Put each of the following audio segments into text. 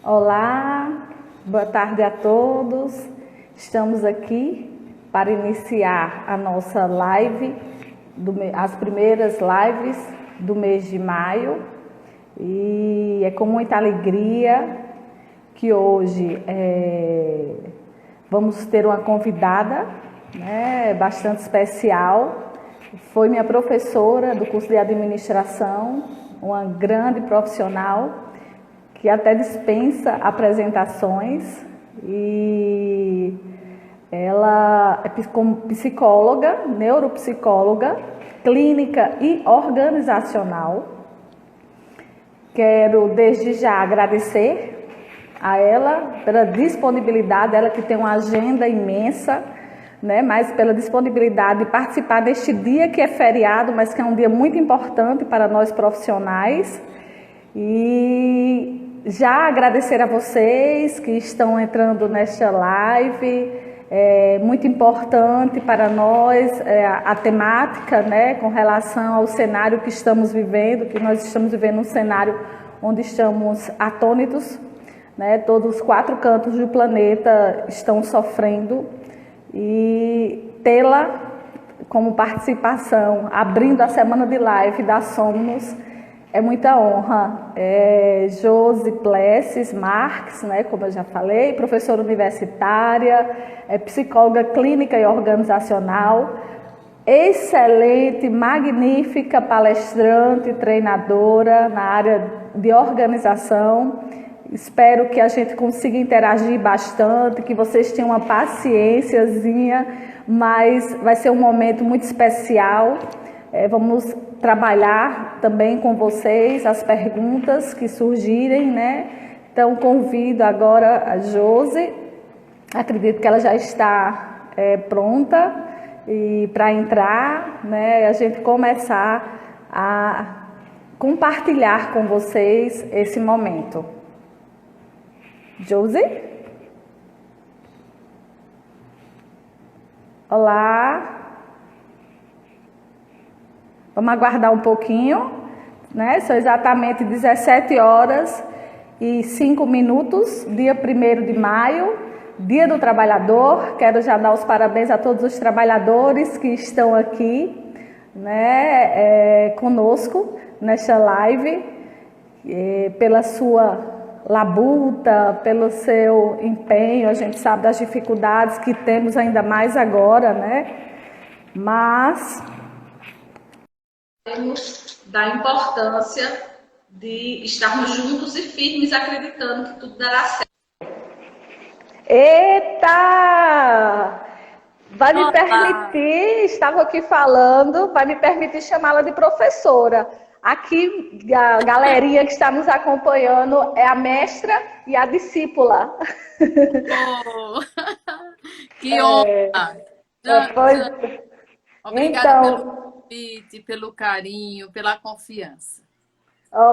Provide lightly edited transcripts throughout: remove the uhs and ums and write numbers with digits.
Olá, boa tarde a todos. Estamos aqui para iniciar a nossa live, as primeiras lives do mês de maio. E é com muita alegria que hoje vamos ter uma convidada, bastante especial. Foi minha professora do curso de administração, uma grande profissional que até dispensa apresentações, e ela é como psicóloga, neuropsicóloga, clínica e organizacional. Quero desde já agradecer a ela pela disponibilidade, ela que tem uma agenda imensa, mas pela disponibilidade de participar deste dia que é feriado, mas que é um dia muito importante para nós profissionais. E já agradecer a vocês que estão entrando nesta live. É muito importante para nós a temática, com relação ao cenário que estamos vivendo, que nós estamos vivendo um cenário onde estamos atônitos, todos os 4 cantos do planeta estão sofrendo, e tê-la como participação, abrindo a semana de live da Somos, é muita honra. Josi Plessis Marques, como eu já falei, professora universitária, psicóloga clínica e organizacional, excelente, magnífica palestrante, treinadora na área de organização. Espero que a gente consiga interagir bastante, que vocês tenham uma paciênciazinha, mas vai ser um momento muito especial. Vamos trabalhar também com vocês as perguntas que surgirem, Então, convido agora a Josi, acredito que ela já está pronta para entrar, a gente começar a compartilhar com vocês esse momento. Josi? Olá. Vamos aguardar um pouquinho, São exatamente 17h05, dia 1º de maio, Dia do Trabalhador. Quero já dar os parabéns a todos os trabalhadores que estão aqui, conosco nesta live, pela sua labuta, pelo seu empenho. A gente sabe das dificuldades que temos ainda mais agora, Mas da importância de estarmos juntos e firmes, acreditando que tudo dará certo. Eita! Vai me permitir, estava aqui falando, vai me permitir chamá-la de professora. Aqui, a galerinha que está nos acompanhando é a mestra e a discípula. Oh, que honra! Obrigada pelo convite, pelo carinho, pela confiança.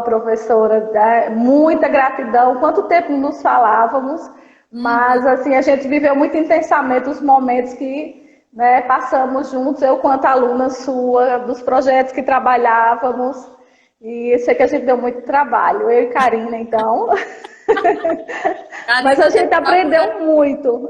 Professora, muita gratidão. Quanto tempo nos falávamos, mas assim, a gente viveu muito intensamente os momentos que passamos juntos, eu quanto aluna sua, dos projetos que trabalhávamos, e sei que a gente deu muito trabalho, eu e Karina, então. Mas a gente aprendeu muito.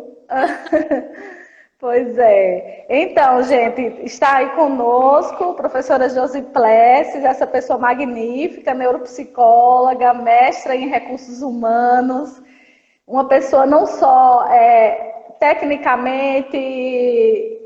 Pois é. Então, gente, está aí conosco a professora Josi Plessis, essa pessoa magnífica, neuropsicóloga, mestra em recursos humanos, uma pessoa não só tecnicamente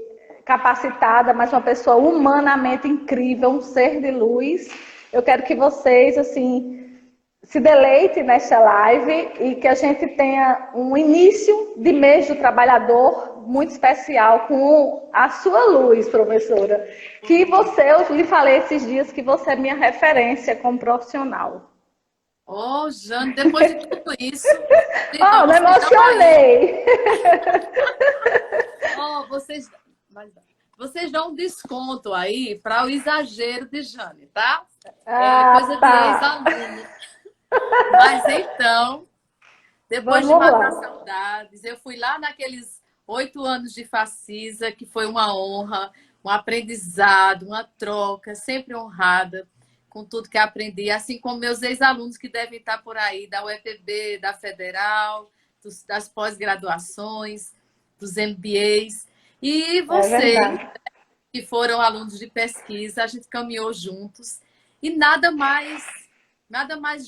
capacitada, mas uma pessoa humanamente incrível, um ser de luz. Eu quero que vocês, assim, se deleitem nesta live e que a gente tenha um início de mês do trabalhador muito especial com a sua luz, professora. Que você, eu lhe falei esses dias que você é minha referência como profissional. Oh, Jane, depois de tudo isso... Então, me emocionei! Vocês dão um desconto aí para o exagero de Jane, tá? Coisa de ex-aluno. Mas então, depois de matar saudades, eu fui lá naqueles 8 anos de Facisa, que foi uma honra, um aprendizado, uma troca, sempre honrada com tudo que aprendi, assim como meus ex-alunos que devem estar por aí, da UEPB, da Federal, das pós-graduações, dos MBAs. E É vocês, verdade. que foram alunos de pesquisa, a gente caminhou juntos. E nada mais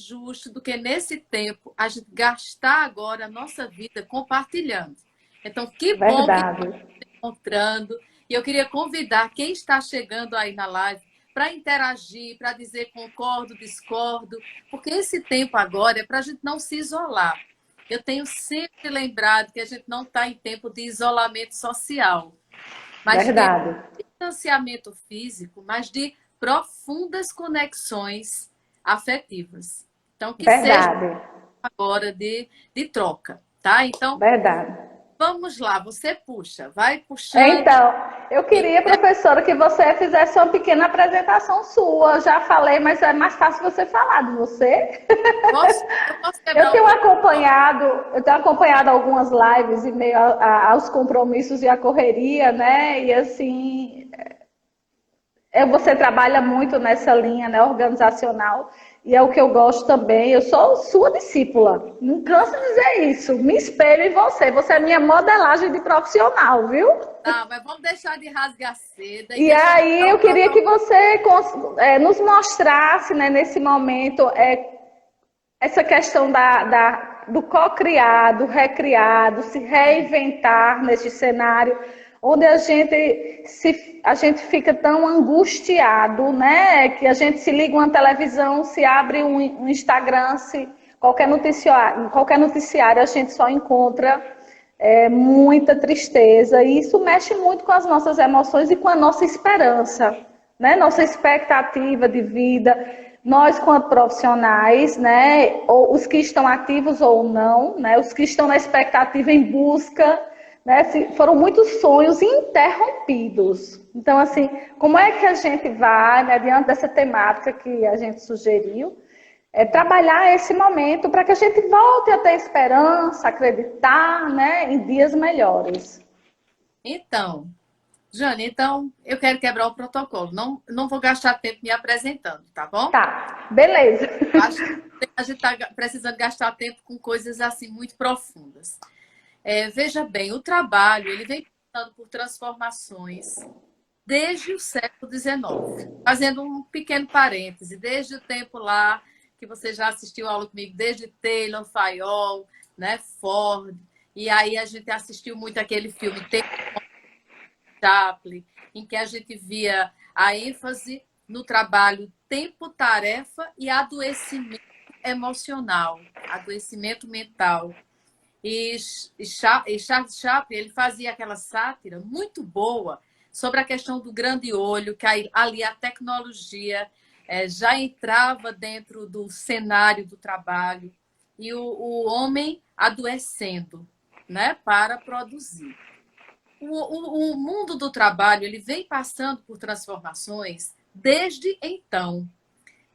justo do que, nesse tempo, a gente gastar agora a nossa vida compartilhando. Então, que bom que Verdade. encontrando. E eu queria convidar quem está chegando aí na live para interagir, para dizer concordo, discordo, porque esse tempo agora é para a gente não se isolar. Eu tenho sempre lembrado que a gente não está em tempo de isolamento social, mas de Verdade. distanciamento físico, mas de profundas conexões afetivas. Então, que seja Verdade. agora de troca, tá? Então, Verdade. vamos lá, você puxa, vai puxando. Então, eu queria, professora, que você fizesse uma pequena apresentação sua. Eu já falei, mas é mais fácil você falar de você. Eu posso quebrar um pouco. Eu tenho acompanhado algumas lives em meio aos compromissos e à correria, né? E assim, você trabalha muito nessa linha, né, organizacional, e é o que eu gosto também. Eu sou sua discípula, não canso de dizer isso. Me espelho em você. Você é minha modelagem de profissional, viu? Tá, mas vamos deixar de rasgar seda e E deixa eu aí dar eu um queria que protocolo. você nos mostrasse, né, nesse momento, essa questão do co-criar, do recriar, do se reinventar neste cenário, onde a gente fica tão angustiado, né? Que a gente se liga uma televisão, se abre um Instagram, qualquer noticiário a gente só encontra muita tristeza, e isso mexe muito com as nossas emoções e com a nossa esperança, né? Nossa expectativa de vida. Nós, quanto profissionais, né, ou os que estão ativos ou não, né, os que estão na expectativa em busca, né, foram muitos sonhos interrompidos. Então, assim, como é que a gente vai, né, diante dessa temática que a gente sugeriu, trabalhar esse momento para que a gente volte a ter esperança, acreditar, né, em dias melhores. Então, Jane, então eu quero quebrar o protocolo. Não vou gastar tempo me apresentando, tá bom? Tá, beleza. Eu acho que a gente está precisando gastar tempo com coisas assim muito profundas. Veja bem, o trabalho ele vem passando por transformações desde o século XIX. Fazendo um pequeno parêntese, desde o tempo lá que você já assistiu a aula comigo, desde Taylor, Fayol, né, Ford, e aí a gente assistiu muito aquele filme Chaplin, em que a gente via a ênfase no trabalho, tempo, tarefa e adoecimento emocional, adoecimento mental. E Charles Chaplin ele fazia aquela sátira muito boa sobre a questão do grande olho, que ali a tecnologia já entrava dentro do cenário do trabalho e o homem adoecendo, né, para produzir. O mundo do trabalho ele vem passando por transformações desde então,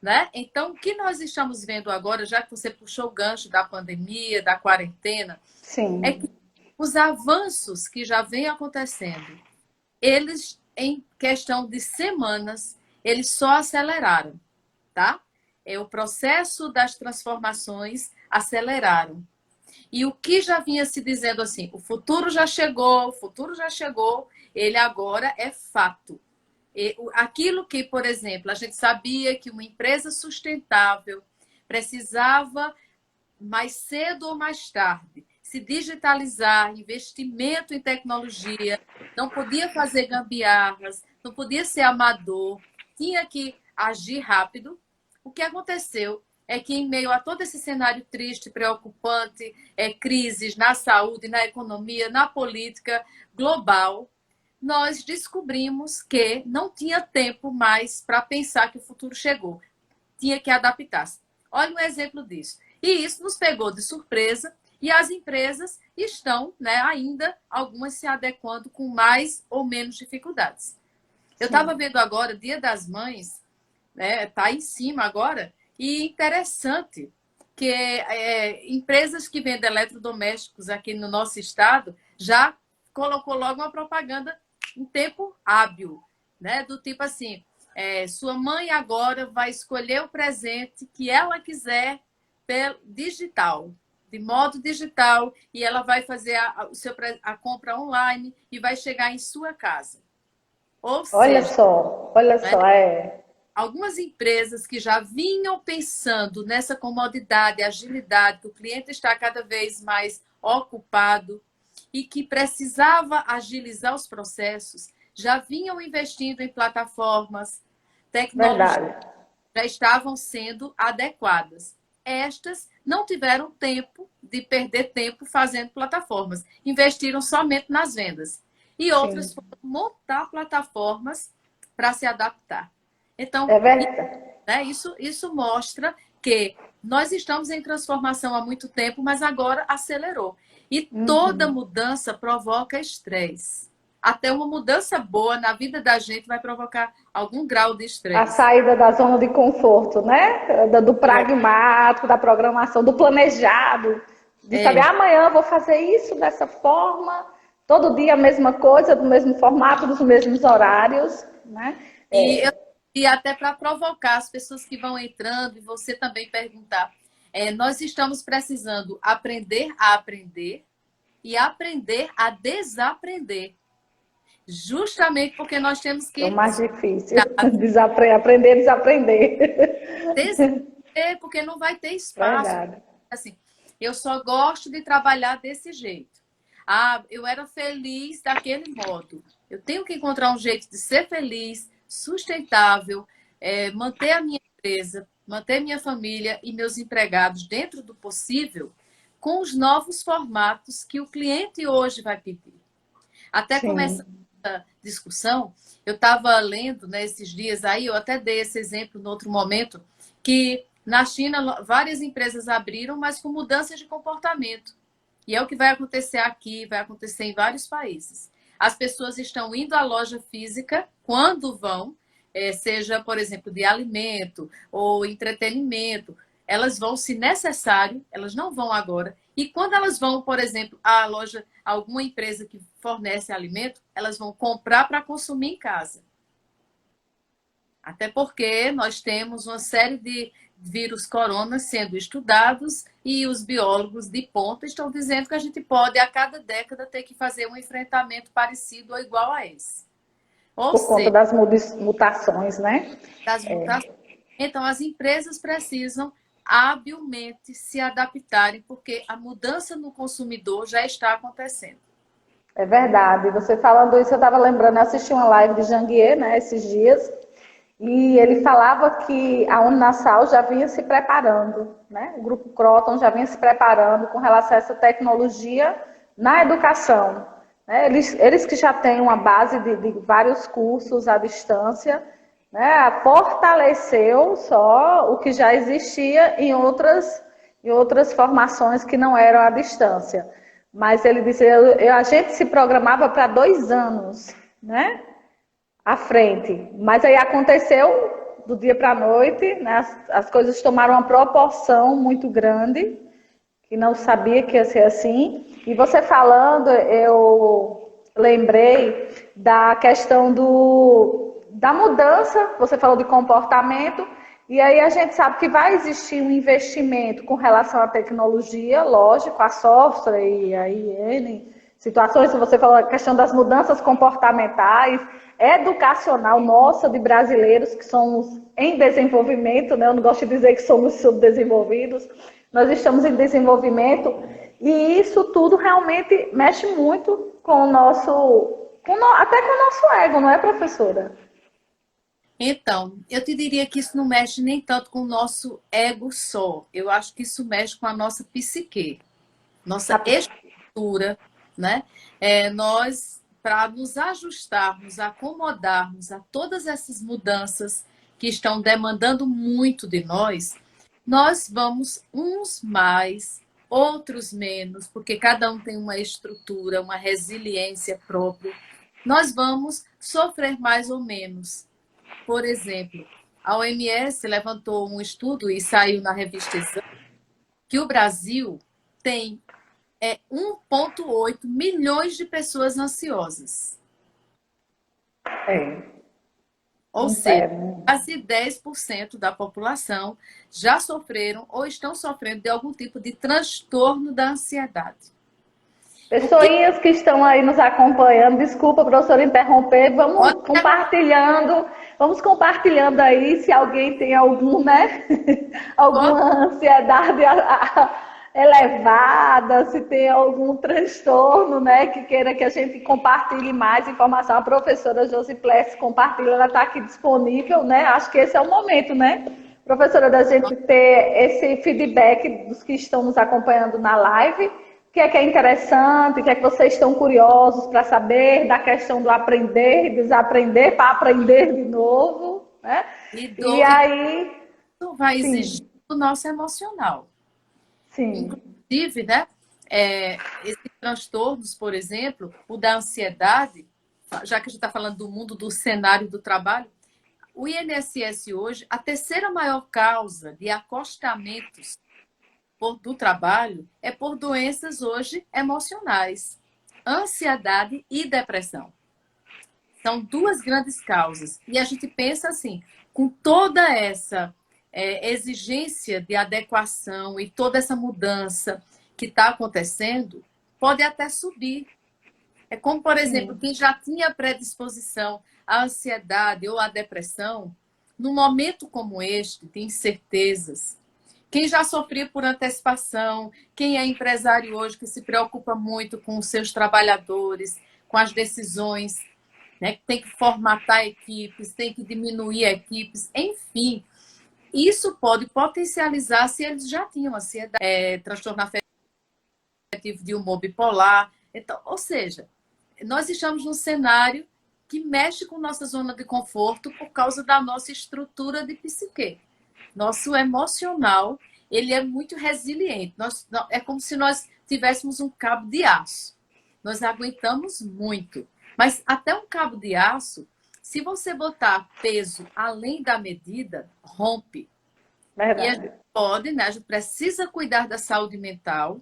né? Então, o que nós estamos vendo agora, já que você puxou o gancho da pandemia, da quarentena, é Sim, que os avanços que já vêm acontecendo, eles, em questão de semanas, eles só aceleraram, tá? O processo das transformações aceleraram. E o que já vinha se dizendo assim, o futuro já chegou, ele agora é fato. Aquilo que, por exemplo, a gente sabia que uma empresa sustentável precisava, mais cedo ou mais tarde, se digitalizar, investimento em tecnologia, não podia fazer gambiarras, não podia ser amador, tinha que agir rápido. O que aconteceu é que, em meio a todo esse cenário triste, preocupante, crises na saúde, na economia, na política global, nós descobrimos que não tinha tempo mais para pensar que o futuro chegou. Tinha que adaptar-se. Olha um exemplo disso. E isso nos pegou de surpresa e as empresas estão, né, ainda algumas se adequando com mais ou menos dificuldades. Eu estava vendo agora, Dia das Mães, né, tá em cima agora, e interessante que empresas que vendem eletrodomésticos aqui no nosso estado já colocou logo uma propaganda em tempo hábil, né? Do tipo assim, Sua mãe agora vai escolher o presente que ela quiser pelo digital, de modo digital, e ela vai fazer a compra online e vai chegar em sua casa. Ou seja, olha né, só, algumas empresas que já vinham pensando nessa comodidade, agilidade, que o cliente está cada vez mais ocupado e que precisava agilizar os processos, já vinham investindo em plataformas, tecnologias verdade. já estavam sendo adequadas. Estas não tiveram tempo de perder tempo fazendo plataformas, investiram somente nas vendas. E outras Sim, foram montar plataformas para se adaptar. Então, é verdade. né, isso mostra que nós estamos em transformação há muito tempo, mas agora acelerou. E toda Uhum. mudança provoca estresse. Até uma mudança boa na vida da gente vai provocar algum grau de A estresse. saída da zona de conforto, né? Do pragmático, da programação, do planejado, de saber É. amanhã eu vou fazer isso dessa forma, todo dia a mesma coisa, do mesmo formato, dos mesmos horários, né? E, e até para provocar as pessoas que vão entrando e você também perguntar. Nós estamos precisando aprender a aprender e aprender a desaprender. Justamente porque nós temos É o que mais difícil, aprender a desaprender. desaprender, porque não vai ter espaço. Verdade. Assim, eu só gosto de trabalhar desse jeito. Ah, eu era feliz daquele modo. Eu tenho que encontrar um jeito de ser feliz, sustentável, manter a minha empresa, manter minha família e meus empregados dentro do possível, com os novos formatos que o cliente hoje vai pedir. Até começar Sim. essa discussão, eu estava lendo, né, esses dias aí, eu até dei esse exemplo no outro momento, que na China várias empresas abriram, mas com mudanças de comportamento. E é o que vai acontecer aqui, vai acontecer em vários países. As pessoas estão indo à loja física quando vão, seja, por exemplo, de alimento ou entretenimento. Elas vão, se necessário, elas não vão agora. E quando elas vão, por exemplo, à loja, alguma empresa que fornece alimento, elas vão comprar para consumir em casa. Até porque nós temos uma série de vírus corona sendo estudados e os biólogos de ponta estão dizendo que a gente pode, a cada década, ter que fazer um enfrentamento parecido ou igual a esse. Ou Por conta seja, das mutações, né? das mutações. Então, as empresas precisam habilmente se adaptarem, porque a mudança no consumidor já está acontecendo. É verdade. Você falando isso, eu estava lembrando, eu assisti uma live de Janguier, né, esses dias, e ele falava que a Uninasal já vinha se preparando, né? O Grupo Croton já vinha se preparando com relação a essa tecnologia na educação. Né? Eles que já têm uma base de vários cursos à distância, né? Fortaleceu só o que já existia em outras formações que não eram à distância. Mas ele disse, a gente se programava para 2 anos, né? À frente. Mas aí aconteceu do dia para a noite, né? As coisas tomaram uma proporção muito grande, que não sabia que ia ser assim. E você falando, eu lembrei da questão da mudança, você falou de comportamento, e aí a gente sabe que vai existir um investimento com relação à tecnologia, lógico, a software e aí N situações, se você falou a questão das mudanças comportamentais, educacional nossa de brasileiros que somos em desenvolvimento, né? Eu não gosto de dizer que somos subdesenvolvidos, nós estamos em desenvolvimento e isso tudo realmente mexe muito com o nosso, até com o nosso ego, não é, professora? Então, eu te diria que isso não mexe nem tanto com o nosso ego só. Eu acho que isso mexe com a nossa psique, nossa estrutura, né? Nós, para nos ajustarmos, acomodarmos a todas essas mudanças que estão demandando muito de nós, nós vamos uns mais, outros menos, porque cada um tem uma estrutura, uma resiliência própria. Nós vamos sofrer mais ou menos. Por exemplo, a OMS levantou um estudo e saiu na revista Exame que o Brasil tem 1,8 milhões de pessoas ansiosas. É. Ou seja, quase 10% da população já sofreram ou estão sofrendo de algum tipo de transtorno da ansiedade. Pessoinhas que estão aí nos acompanhando, desculpa, professora, interromper, vamos compartilhando aí se alguém tem algum, né? Alguma ansiedade elevada, se tem algum transtorno, né? Que queira que a gente compartilhe mais informação. A professora Josiplesse compartilha, ela está aqui disponível, né? Acho que esse é o momento, né? Professora, da gente ter esse feedback dos que estão nos acompanhando na live. O que é interessante, o que é que vocês estão curiosos para saber da questão do aprender e desaprender para aprender de novo, né? E aí isso vai exigir o nosso emocional. Sim. Inclusive, né? Esses transtornos, por exemplo, o da ansiedade, já que a gente está falando do mundo do cenário do trabalho, o INSS hoje, a terceira maior causa de acostamentos do trabalho é por doenças hoje emocionais, ansiedade e depressão. São duas grandes causas. E a gente pensa assim, com toda essa exigência de adequação e toda essa mudança que está acontecendo, pode até subir. É como, por exemplo, quem já tinha predisposição à ansiedade ou à depressão, num momento como este, de incertezas, quem já sofria por antecipação, quem é empresário hoje que se preocupa muito com os seus trabalhadores, com as decisões, né? Tem que formatar equipes, tem que diminuir equipes, enfim. Isso pode potencializar se eles já tinham ansiedade, transtorno afetivo de humor bipolar. Então, ou seja, nós estamos num cenário que mexe com nossa zona de conforto por causa da nossa estrutura de psique. Nosso emocional, ele é muito resiliente. É como se nós tivéssemos um cabo de aço. Nós aguentamos muito. Mas até um cabo de aço, se você botar peso além da medida, rompe. Verdade. E a gente pode, né? A gente precisa cuidar da saúde mental.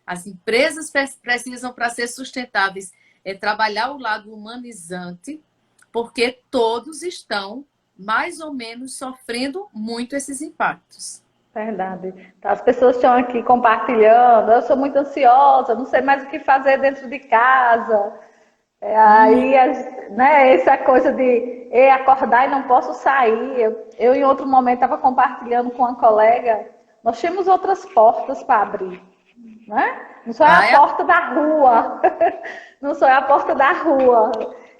As empresas precisam, para ser sustentáveis, trabalhar o lado humanizante, porque todos estão mais ou menos sofrendo muito esses impactos. Verdade. Então, as pessoas estão aqui compartilhando, eu sou muito ansiosa, não sei mais o que fazer dentro de casa. Aí, né, essa coisa de acordar e não posso sair. Eu em outro momento, estava compartilhando com uma colega, nós tínhamos outras portas para abrir, né? Não só é a porta da rua, não só é a porta da rua.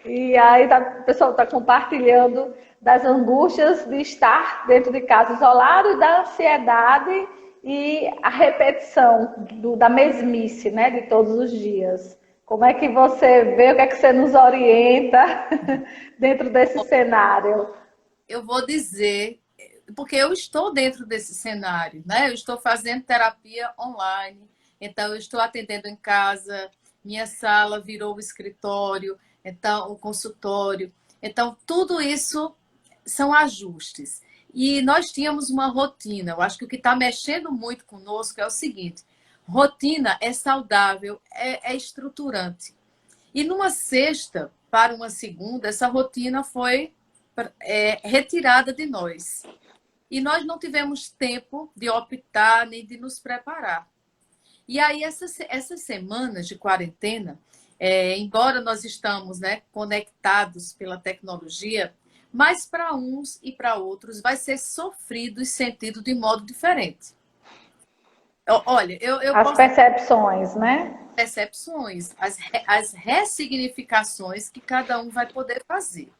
E aí o pessoal está compartilhando das angústias de estar dentro de casa isolado e da ansiedade e a repetição da mesmice, né, de todos os dias. Como é que você vê, o que é que você nos orienta dentro desse cenário? Eu vou dizer, porque eu estou dentro desse cenário, né? Eu estou fazendo terapia online, então eu estou atendendo em casa, minha sala virou o escritório, então o consultório. Então, tudo isso são ajustes. E nós tínhamos uma rotina. Eu acho que o que está mexendo muito conosco é o seguinte: rotina é saudável, é estruturante. E numa sexta para uma segunda, essa rotina foi retirada de nós. E nós não tivemos tempo de optar nem de nos preparar. E aí, essas semanas de quarentena, embora nós estamos, né, conectados pela tecnologia, mas para uns e para outros vai ser sofrido e sentido de modo diferente. Olha, as percepções, né? Percepções, as ressignificações que cada um vai poder fazer.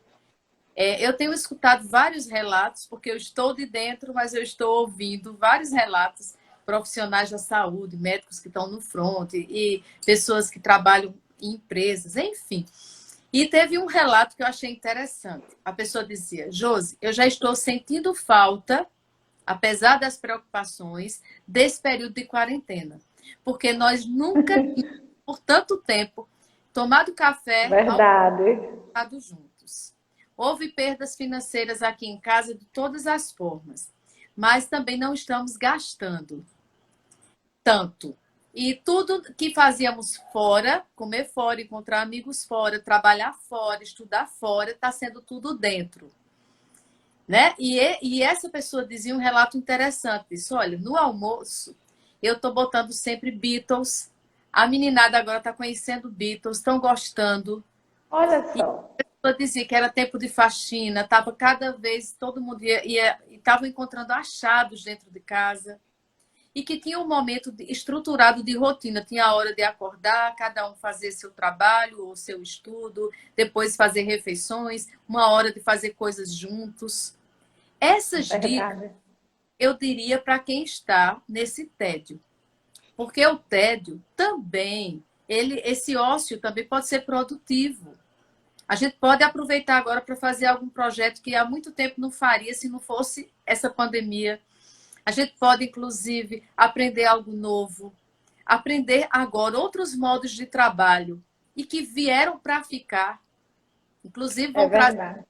Eu tenho escutado vários relatos, porque eu estou de dentro, mas eu estou ouvindo vários relatos, profissionais da saúde, médicos que estão no front e pessoas que trabalham em empresas, enfim. E teve um relato que eu achei interessante. A pessoa dizia: Josi, eu já estou sentindo falta, apesar das preocupações, desse período de quarentena. Porque nós nunca tínhamos, por tanto tempo, tomado café almoçado juntos. Houve perdas financeiras aqui em casa de todas as formas, mas também não estamos gastando tanto. E tudo que fazíamos fora, comer fora, encontrar amigos fora, trabalhar fora, estudar fora, está sendo tudo dentro. né? E essa pessoa dizia um relato interessante, disse, olha, no almoço eu estou botando sempre Beatles, a meninada agora está conhecendo Beatles, estão gostando. Olha E só. a pessoa dizia que era tempo de faxina, estava cada vez, todo mundo ia estava encontrando achados dentro de casa. E que tinha um momento estruturado de rotina. Tinha a hora de acordar, cada um fazer seu trabalho ou seu estudo, depois fazer refeições, uma hora de fazer coisas juntos. Essas dicas Verdade. eu diria para quem está nesse tédio. Porque o tédio também, esse ócio também pode ser produtivo. A gente pode aproveitar agora para fazer algum projeto que há muito tempo não faria se não fosse essa pandemia. A gente pode, inclusive, aprender algo novo, aprender agora outros modos de trabalho e que vieram para ficar. Inclusive, É vão trazer verdade.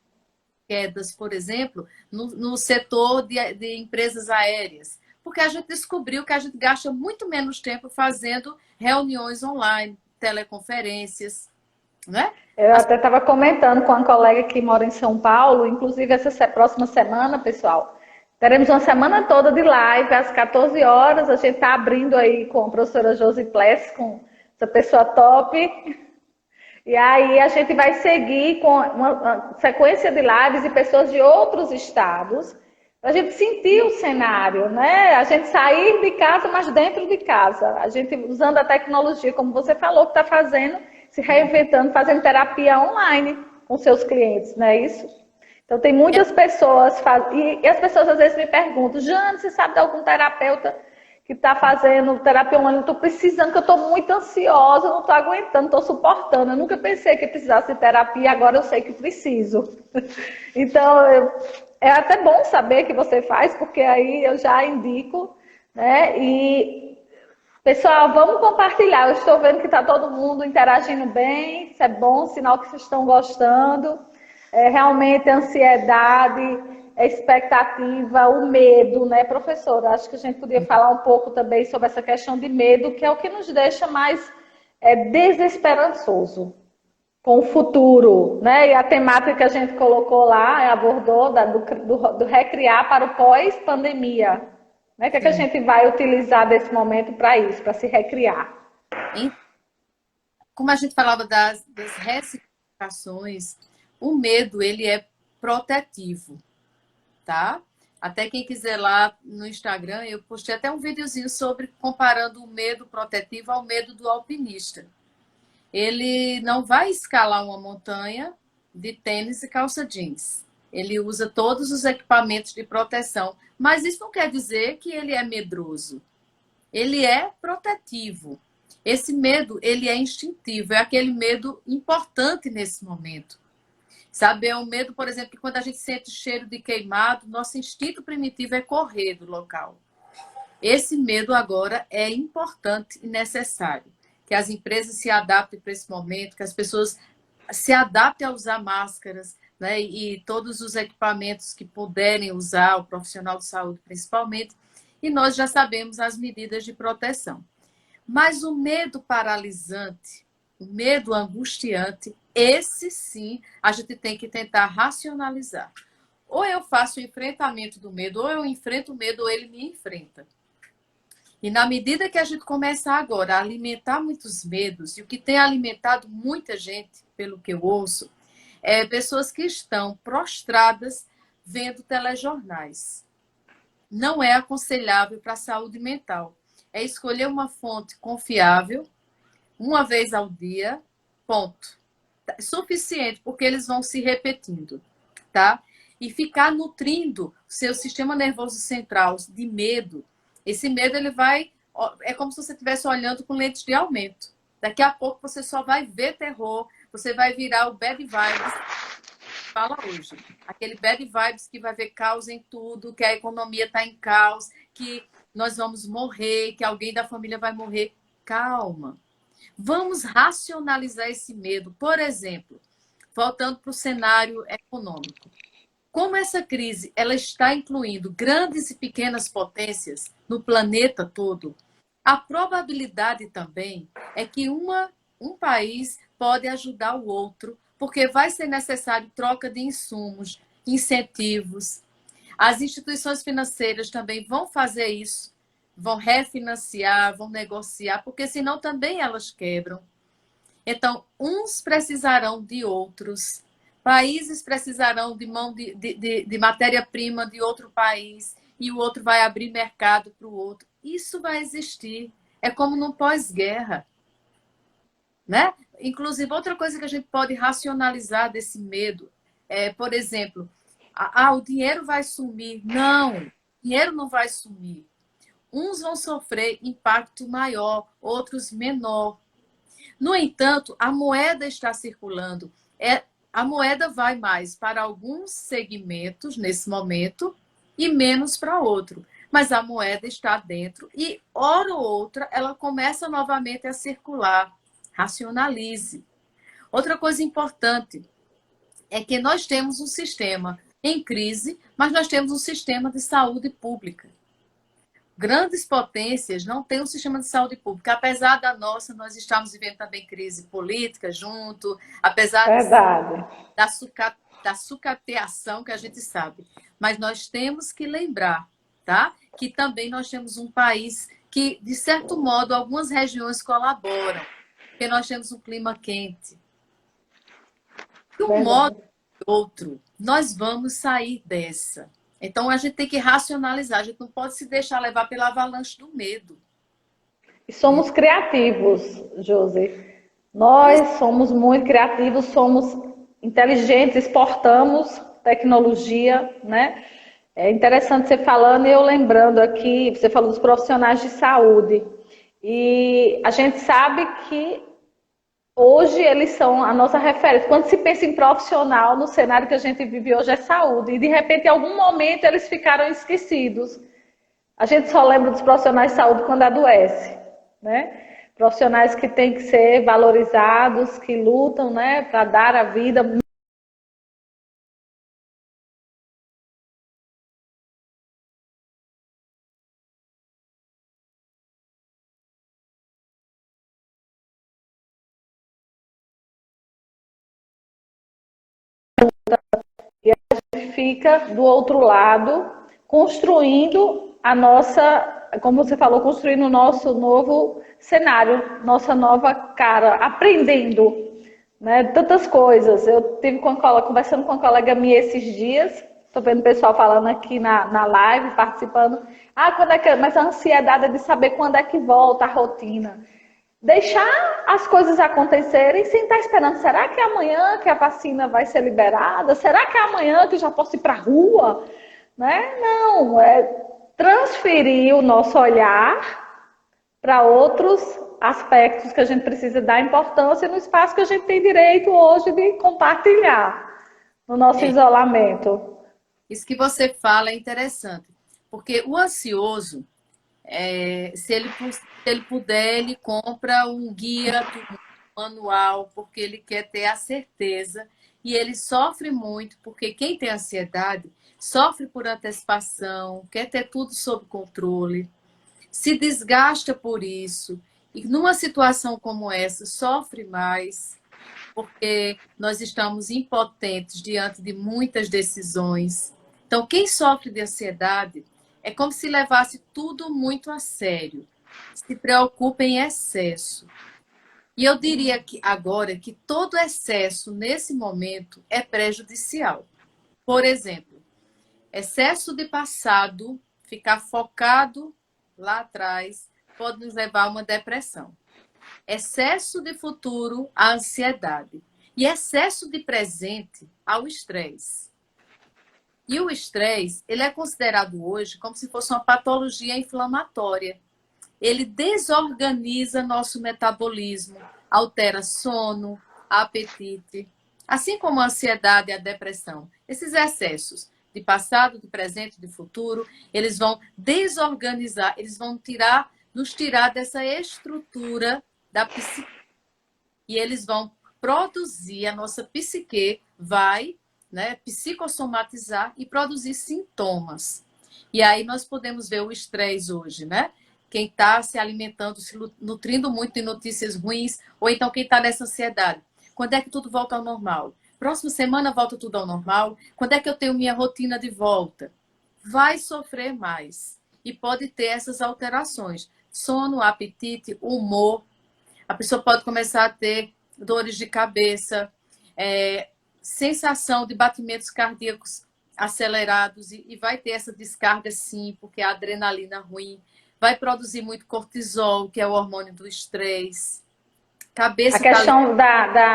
quedas, por exemplo, no setor de empresas aéreas. Porque a gente descobriu que a gente gasta muito menos tempo fazendo reuniões online, teleconferências, né? Eu As- até estava comentando com uma colega que mora em São Paulo, inclusive essa próxima semana, pessoal, teremos uma semana toda de live, às 14 horas, a gente está abrindo aí com a professora Josi Pless, com essa pessoa top, e aí a gente vai seguir com uma sequência de lives e pessoas de outros estados, para a gente sentir o cenário, né? A gente sair de casa, mas dentro de casa. A gente usando a tecnologia, como você falou, que está fazendo, se reinventando, fazendo terapia online com seus clientes, não é isso? Então tem muitas pessoas, e as pessoas às vezes me perguntam, Jane, você sabe de algum terapeuta que está fazendo terapia online? Eu estou precisando, que eu estou muito ansiosa, não estou aguentando, estou suportando. Eu nunca pensei que precisasse de terapia, agora eu sei que preciso. Então, é até bom saber que você faz, porque aí eu já indico, né? E, pessoal, vamos compartilhar. Eu estou vendo que está todo mundo interagindo bem, isso é bom, sinal que vocês estão gostando. Realmente a ansiedade, a expectativa, o medo, né, professora? Acho que a gente podia falar um pouco também sobre essa questão de medo, que é o que nos deixa mais desesperançoso com o futuro, né? E a temática que a gente colocou lá, abordou do recriar para o pós-pandemia. Né? O que, é que a Sim. gente vai utilizar desse momento para isso, para se recriar? Como a gente falava das ressignificações, o medo ele é protetivo, tá? Até quem quiser lá no Instagram, eu postei até um videozinho sobre comparando o medo protetivo ao medo do alpinista. Ele não vai escalar uma montanha de tênis e calça jeans. Ele usa todos os equipamentos de proteção, mas isso não quer dizer que ele é medroso. Ele é protetivo. Esse medo, ele é instintivo, é aquele medo importante nesse momento. Sabe, é um medo, por exemplo, que quando a gente sente cheiro de queimado, nosso instinto primitivo é correr do local. Esse medo agora é importante e necessário. Que as empresas se adaptem para esse momento, que as pessoas se adaptem a usar máscaras, né? E todos os equipamentos que puderem usar, o profissional de saúde principalmente, e nós já sabemos as medidas de proteção. Mas o medo paralisante, o medo angustiante, esse sim a gente tem que tentar racionalizar. Ou eu faço o enfrentamento do medo, ou eu enfrento o medo, ou ele me enfrenta. E na medida que a gente começa agora a alimentar muitos medos, e o que tem alimentado muita gente, pelo que eu ouço, é pessoas que estão prostradas vendo telejornais. Não é aconselhável para a saúde mental. É escolher uma fonte confiável, uma vez ao dia, ponto. É suficiente, porque eles vão se repetindo, tá? E ficar nutrindo o seu sistema nervoso central de medo. Esse medo, ele vai... É como se você estivesse olhando com lentes de aumento. Daqui a pouco você só vai ver terror, você vai virar o bad vibes. Fala hoje. Aquele bad vibes que vai ver caos em tudo, que a economia está em caos, que nós vamos morrer, que alguém da família vai morrer. Calma. Vamos racionalizar esse medo. Por exemplo, voltando para o cenário econômico. Como essa crise ela está incluindo grandes e pequenas potências no planeta todo, a probabilidade também é que um país pode ajudar o outro, porque vai ser necessário troca de insumos, incentivos, As instituições financeiras também vão fazer isso, vão refinanciar, vão negociar, porque senão também elas quebram. Então, uns precisarão de outros, países precisarão de mão de matéria-prima de outro país, e o outro vai abrir mercado para o outro. Isso vai existir. É como no pós-guerra, né? Inclusive, outra coisa que a gente pode racionalizar desse medo é, por exemplo, o dinheiro vai sumir. Não, o dinheiro não vai sumir. Uns vão sofrer impacto maior, outros menor. No entanto, a moeda está circulando. A moeda vai mais para alguns segmentos nesse momento e menos para outro. Mas a moeda está dentro e, hora ou outra, ela começa novamente a circular. Racionalize. Outra coisa importante é que nós temos um sistema em crise, mas nós temos um sistema de saúde pública. Grandes potências não têm um sistema de saúde pública. Apesar da nossa, nós estamos vivendo também crise política junto, apesar da sucateação que a gente sabe. Mas nós temos que lembrar, tá? Que também nós temos um país que, de certo modo, algumas regiões colaboram, porque nós temos um clima quente. De um modo ou outro, nós vamos sair dessa. Então, a gente tem que racionalizar. A gente não pode se deixar levar pela avalanche do medo. E somos criativos, Josi. Nós somos muito criativos, somos inteligentes, exportamos tecnologia, né? É interessante você falando e eu lembrando aqui, você falou dos profissionais de saúde. E a gente sabe que hoje eles são a nossa referência. Quando se pensa em profissional, no cenário que a gente vive hoje é saúde. E de repente, em algum momento, eles ficaram esquecidos. A gente só lembra dos profissionais de saúde quando adoece, né? Profissionais que têm que ser valorizados, que lutam, né, para dar a vida. E a gente fica do outro lado, construindo a nossa, como você falou, construindo o nosso novo cenário, nossa nova cara, aprendendo, né, tantas coisas. Eu tive conversando com uma colega minha esses dias, estou vendo o pessoal falando aqui na live, participando. Quando é que... Mas a ansiedade é de saber quando é que volta a rotina. Deixar as coisas acontecerem sem estar esperando. Será que é amanhã que a vacina vai ser liberada? Será que é amanhã que eu já posso ir para a rua? Né? Não, é transferir o nosso olhar para outros aspectos que a gente precisa dar importância no espaço que a gente tem direito hoje de compartilhar no nosso isolamento. Isso que você fala é interessante, porque o ansioso, se ele puder, ele compra um guia manual, porque ele quer ter a certeza, e ele sofre muito, porque quem tem ansiedade sofre por antecipação, quer ter tudo sob controle, se desgasta por isso, e numa situação como essa, sofre mais, porque nós estamos impotentes diante de muitas decisões. Então, quem sofre de ansiedade é como se levasse tudo muito a sério, se preocupa em excesso. E eu diria que agora que todo excesso nesse momento é prejudicial. Por exemplo, excesso de passado, ficar focado lá atrás, pode nos levar a uma depressão. Excesso de futuro, a ansiedade. E excesso de presente, ao estresse. E o estresse, ele é considerado hoje como se fosse uma patologia inflamatória. Ele desorganiza nosso metabolismo, altera sono, apetite, assim como a ansiedade e a depressão. Esses excessos de passado, de presente, de futuro, eles vão desorganizar, eles vão nos tirar dessa estrutura da psique. E eles vão produzir, a nossa psique vai, né, psicossomatizar e produzir sintomas. E aí nós podemos ver o estresse hoje, né? Quem está se alimentando, se nutrindo muito de notícias ruins, ou então quem está nessa ansiedade. Quando é que tudo volta ao normal? Próxima semana volta tudo ao normal? Quando é que eu tenho minha rotina de volta? vai sofrer mais e pode ter essas alterações. Sono, apetite, humor. A pessoa pode começar a ter dores de cabeça, sensação de batimentos cardíacos acelerados e vai ter essa descarga sim, porque a adrenalina ruim vai produzir muito cortisol, que é o hormônio do estresse. A questão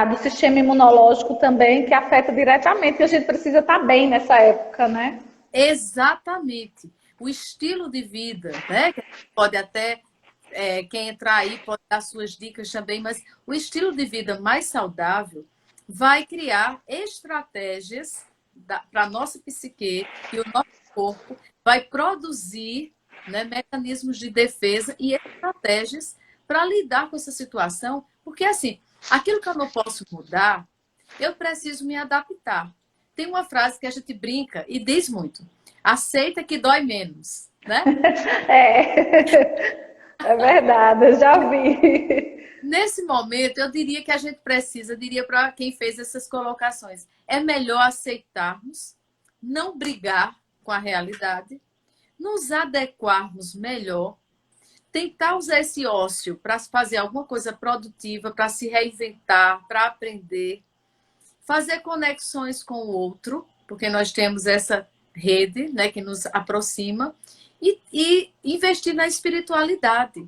do sistema imunológico também, que afeta diretamente, e a gente precisa estar bem nessa época, né? Exatamente. O estilo de vida, né? Que pode até, quem entrar aí pode dar suas dicas também, mas o estilo de vida mais saudável vai criar estratégias para a nossa psique e o nosso corpo vai produzir, né, mecanismos de defesa e estratégias para lidar com essa situação, porque assim, aquilo que eu não posso mudar, eu preciso me adaptar. Tem uma frase que a gente brinca e diz muito: aceita que dói menos, né? É verdade, eu já vi. Nesse momento, eu diria que a gente precisa, diria para quem fez essas colocações, é melhor aceitarmos, não brigar com a realidade, nos adequarmos melhor, tentar usar esse ócio para fazer alguma coisa produtiva, para se reinventar, para aprender, fazer conexões com o outro, porque nós temos essa rede, né, que nos aproxima, e investir na espiritualidade.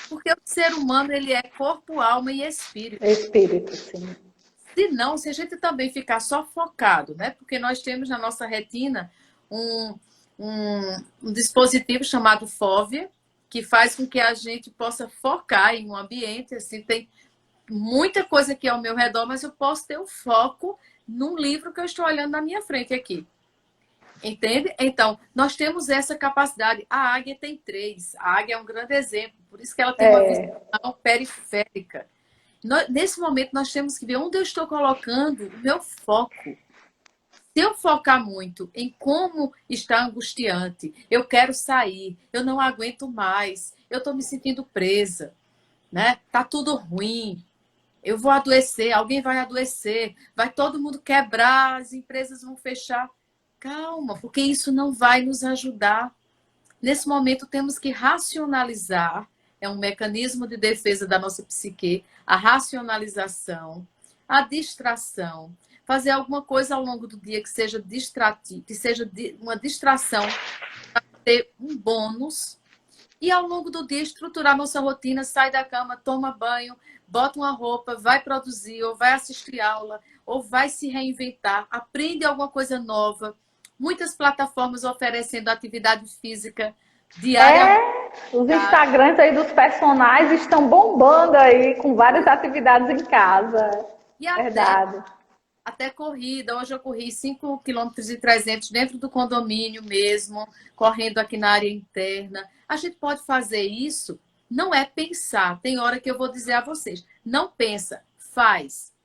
Porque o ser humano, ele é corpo, alma e espírito. Espírito, sim. Se a gente também ficar só focado, né? Porque nós temos na nossa retina um dispositivo chamado fóvea, que faz com que a gente possa focar em um ambiente, assim, tem muita coisa aqui ao meu redor, mas eu posso ter o foco num livro que eu estou olhando na minha frente aqui. Entende? Então, nós temos essa capacidade. A águia tem 3. A águia é um grande exemplo. Por isso que ela tem uma visão periférica. Nesse momento, nós temos que ver onde eu estou colocando o meu foco. Se eu focar muito em como está angustiante, eu quero sair, eu não aguento mais, eu estou me sentindo presa, né? Tá tudo ruim, eu vou adoecer, alguém vai adoecer, vai todo mundo quebrar, as empresas vão fechar. Calma, porque isso não vai nos ajudar. Nesse momento, temos que racionalizar. É um mecanismo de defesa da nossa psique. A racionalização, a distração. Fazer alguma coisa ao longo do dia que seja distrativo, que seja uma distração para ter um bônus. E ao longo do dia, estruturar nossa rotina, sai da cama, toma banho, bota uma roupa, vai produzir, ou vai assistir aula, ou vai se reinventar, aprende alguma coisa nova. Muitas plataformas oferecendo atividade física diária. Os Instagrams aí dos personagens estão bombando aí com várias atividades em casa. E verdade. Até corrida. Hoje eu corri 5,3 km dentro do condomínio mesmo, correndo aqui na área interna. A gente pode fazer isso, não é pensar. Tem hora que eu vou dizer a vocês, não pensa, faz.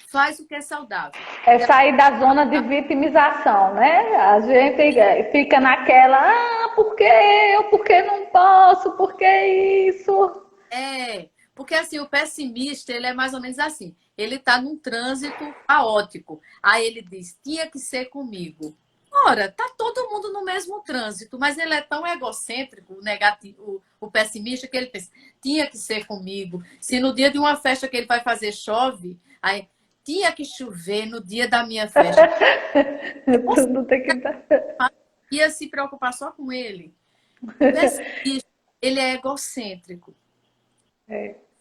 Faz o que é saudável. É sair da zona de vitimização, né? A gente fica naquela, por que eu? Por que não posso? Por que isso? Porque assim, o pessimista, ele é mais ou menos assim. Ele está num trânsito caótico. Aí ele diz, tinha que ser comigo. Ora, tá todo mundo no mesmo trânsito, mas ele é tão egocêntrico, o negativo, o pessimista, que ele pensa, tinha que ser comigo. Se no dia de uma festa que ele vai fazer chove, aí tinha que chover no dia da minha festa. Tudo tem que dar. Ia se preocupar só com ele. O pessimista, ele é egocêntrico.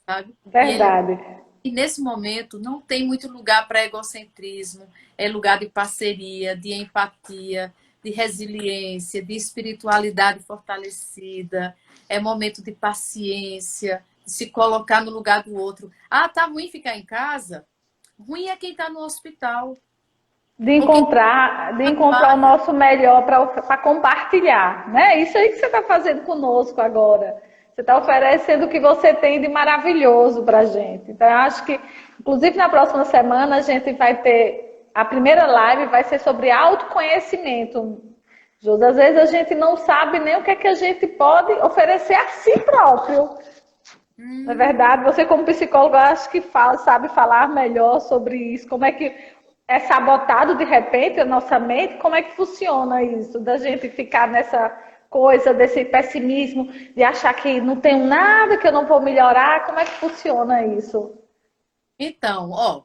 Sabe? Verdade. E nesse momento não tem muito lugar para egocentrismo, é lugar de parceria, de empatia, de resiliência, de espiritualidade fortalecida, é momento de paciência, de se colocar no lugar do outro. Ah, tá ruim ficar em casa? Ruim é quem está no hospital. De encontrar o nosso melhor para compartilhar, né? Isso aí que você está fazendo conosco agora. Você está oferecendo o que você tem de maravilhoso para a gente. Então, eu acho que, inclusive, na próxima semana, a gente vai ter... A primeira live vai ser sobre autoconhecimento. Josi, às vezes a gente não sabe nem o que é que a gente pode oferecer a si próprio. Na verdade, você como psicólogo, eu acho que sabe falar melhor sobre isso. Como é que é sabotado de repente a nossa mente? Como é que funciona isso? Da gente ficar nessa coisa desse pessimismo, de achar que não tenho nada, que eu não vou melhorar? Como é que funciona isso? Então, ó,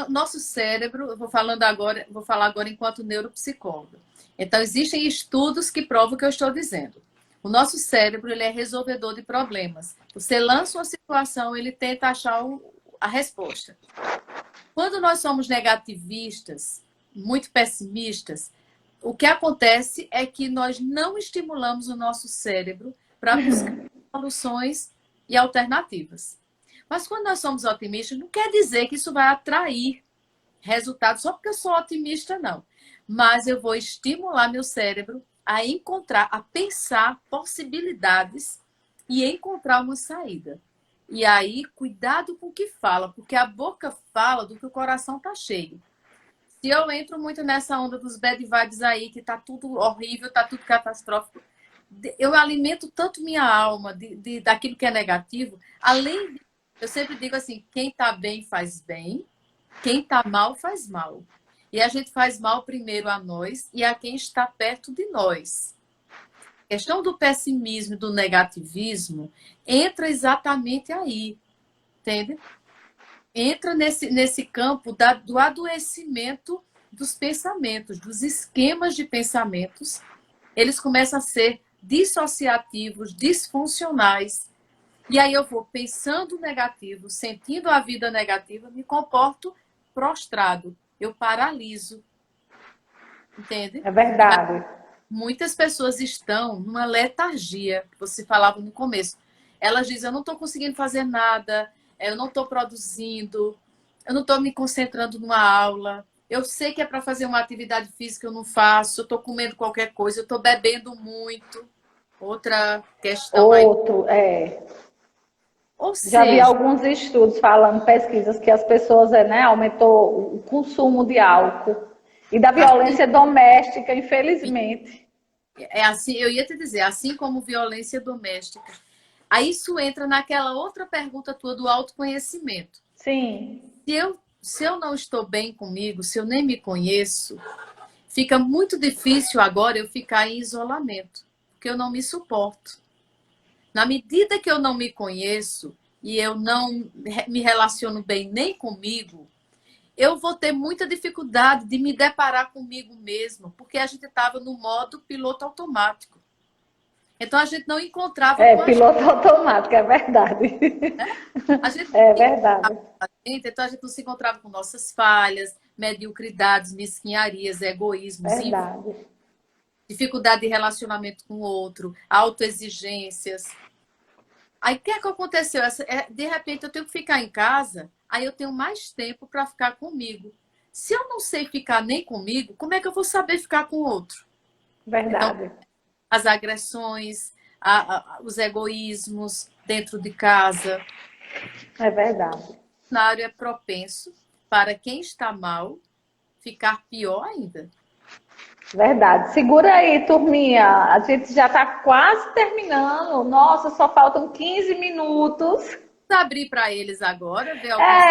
nosso cérebro, eu vou falando agora, vou falar agora enquanto neuropsicóloga. Então, existem estudos que provam o que eu estou dizendo. O nosso cérebro, ele é resolvedor de problemas. Você lança uma situação, ele tenta achar a resposta. Quando nós somos negativistas, muito pessimistas, o que acontece é que nós não estimulamos o nosso cérebro para buscar soluções e alternativas. Mas quando nós somos otimistas, não quer dizer que isso vai atrair resultados só porque eu sou otimista, não. Mas eu vou estimular meu cérebro a encontrar, a pensar possibilidades e encontrar uma saída. E aí, cuidado com o que fala, porque a boca fala do que o coração tá cheio. Se eu entro muito nessa onda dos bad vibes aí, que tá tudo horrível, tá tudo catastrófico, eu alimento tanto minha alma daquilo que é negativo, além de, eu sempre digo assim, quem tá bem faz bem, quem tá mal faz mal. E a gente faz mal primeiro a nós e a quem está perto de nós. A questão do pessimismo e do negativismo entra exatamente aí, entende? Entra nesse campo do adoecimento dos pensamentos, dos esquemas de pensamentos. Eles começam a ser dissociativos, disfuncionais. E aí eu vou pensando negativo, sentindo a vida negativa, me comporto prostrado. Eu paraliso. Entende? É verdade. Muitas pessoas estão numa letargia, que você falava no começo. Elas dizem, eu não estou conseguindo fazer nada, eu não estou produzindo, eu não estou me concentrando numa aula, eu sei que é para fazer uma atividade física, eu não faço, eu estou comendo qualquer coisa, eu estou bebendo muito. Outra questão aí. Outro, é. Ou Já vi seja, alguns estudos falando, pesquisas, que as pessoas, né, aumentou o consumo de álcool e da assim, violência doméstica, infelizmente. é assim, eu ia te dizer, assim como violência doméstica. Aí isso entra naquela outra pergunta tua do autoconhecimento. Sim, Se eu não estou bem comigo, se eu nem me conheço, fica muito difícil agora eu ficar em isolamento, porque eu não me suporto. Na medida que eu não me conheço e eu não me relaciono bem nem comigo, eu vou ter muita dificuldade de me deparar comigo mesmo, porque a gente estava no modo piloto automático. Então a gente não encontrava é com a gente, piloto automático, é verdade. né? A gente não É encontrava verdade, com a gente, então a gente não se encontrava com nossas falhas, mediocridades, mesquinharias, egoísmos, verdade. dificuldade de relacionamento com o outro, autoexigências. Aí o que é que aconteceu? De repente eu tenho que ficar em casa, aí eu tenho mais tempo para ficar comigo. Se eu não sei ficar nem comigo, como é que eu vou saber ficar com o outro? Então, Verdade. as agressões, os egoísmos dentro de casa. É verdade. O cenário é propenso para quem está mal ficar pior ainda. Verdade. Segura aí, turminha. A gente já está quase terminando. Nossa, só faltam 15 minutos. Vou abrir para eles agora, ver algumas.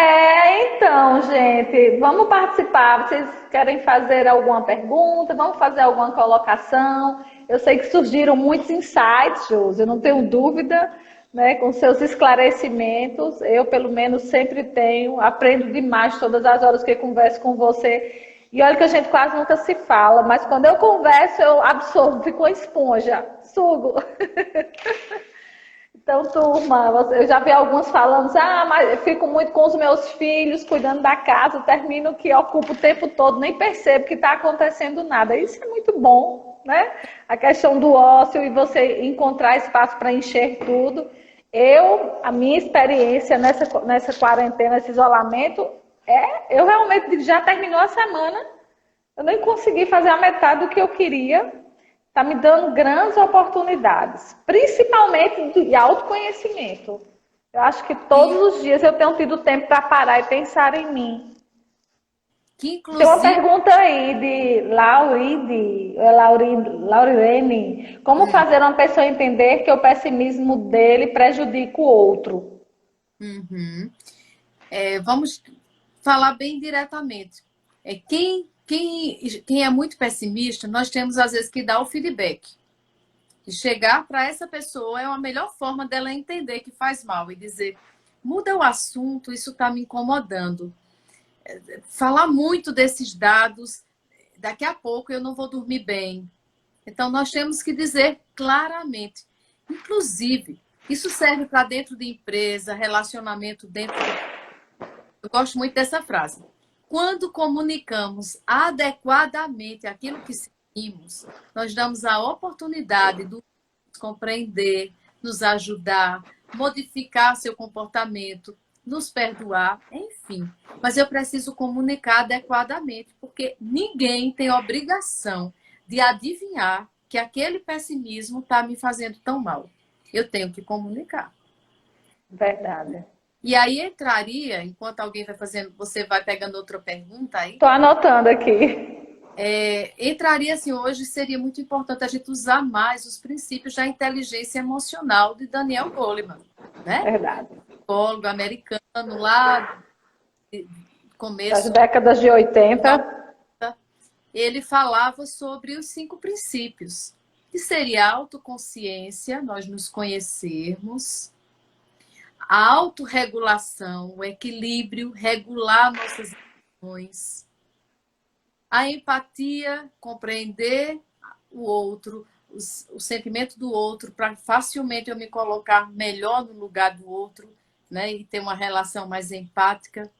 Então, gente, vamos participar. Vocês querem fazer alguma pergunta? Vamos fazer alguma colocação? Eu sei que surgiram muitos insights, Josi, eu não tenho dúvida, né, com seus esclarecimentos. Eu, pelo menos, sempre tenho, aprendo demais todas as horas que converso com você. E olha que a gente quase nunca se fala, mas quando eu converso, eu absorvo, fico uma esponja, sugo. Então, turma, eu já vi alguns falando, mas eu fico muito com os meus filhos, cuidando da casa, termino que ocupo o tempo todo, nem percebo que está acontecendo nada. Isso é muito bom, né? A questão do ócio e você encontrar espaço para encher tudo. A minha experiência nessa quarentena, nesse isolamento, eu realmente já terminou a semana, eu nem consegui fazer a metade do que eu queria. Está me dando grandes oportunidades, principalmente de autoconhecimento. Eu acho que todos os dias eu tenho tido tempo para parar e pensar em mim. Que Tem uma inclusive. pergunta aí de Laurirene. Como fazer uma pessoa entender que o pessimismo dele prejudica o outro? Vamos falar bem diretamente. Quem é muito pessimista, nós temos às vezes que dar o feedback. E chegar para essa pessoa é a melhor forma dela entender que faz mal e dizer: muda o assunto, isso está me incomodando. Falar muito desses dados, daqui a pouco eu não vou dormir bem. Então, nós temos que dizer claramente. Inclusive, isso serve para dentro de empresa, relacionamento dentro. Eu gosto muito dessa frase. Quando comunicamos adequadamente aquilo que sentimos, nós damos a oportunidade de nos compreender, nos ajudar, modificar seu comportamento, nos perdoar, enfim. Mas eu preciso comunicar adequadamente, porque ninguém tem obrigação de adivinhar que aquele pessimismo está me fazendo tão mal. Eu tenho que comunicar. Verdade. E aí entraria, enquanto alguém vai fazendo, você vai pegando outra pergunta aí. Estou anotando aqui. Entraria assim, hoje seria muito importante a gente usar mais os princípios da inteligência emocional de Daniel Goleman, né? Verdade. Psicólogo americano lá, começo das décadas de 80. Ele falava sobre os 5 princípios, que seria a autoconsciência, nós nos conhecermos, a autorregulação, o equilíbrio, regular nossas emoções, a empatia, compreender o outro, o sentimento do outro, para facilmente eu me colocar melhor no lugar do outro, né? E ter uma relação mais empática.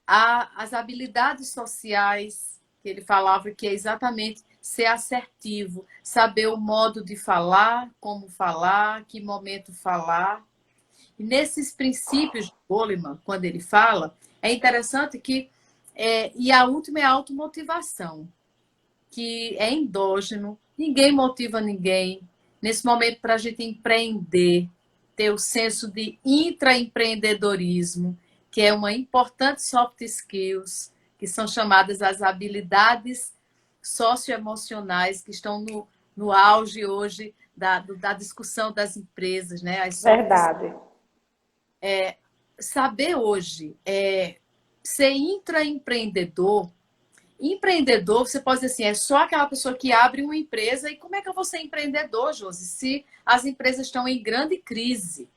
As habilidades sociais, que ele falava que é exatamente ser assertivo, saber o modo de falar, como falar, que momento falar. E nesses princípios de Goleman, quando ele fala, é interessante que e a última é a automotivação, que é endógeno, ninguém motiva ninguém. Nesse momento, para a gente empreender, ter o senso de intraempreendedorismo, que é uma importante soft skills, que são chamadas as habilidades socioemocionais, que estão no auge hoje da discussão das empresas, né? As Verdade. Saber hoje ser intraempreendedor. Empreendedor, você pode dizer assim, é só aquela pessoa que abre uma empresa. E como é que eu vou ser empreendedor, Josi, se as empresas estão em grande crise?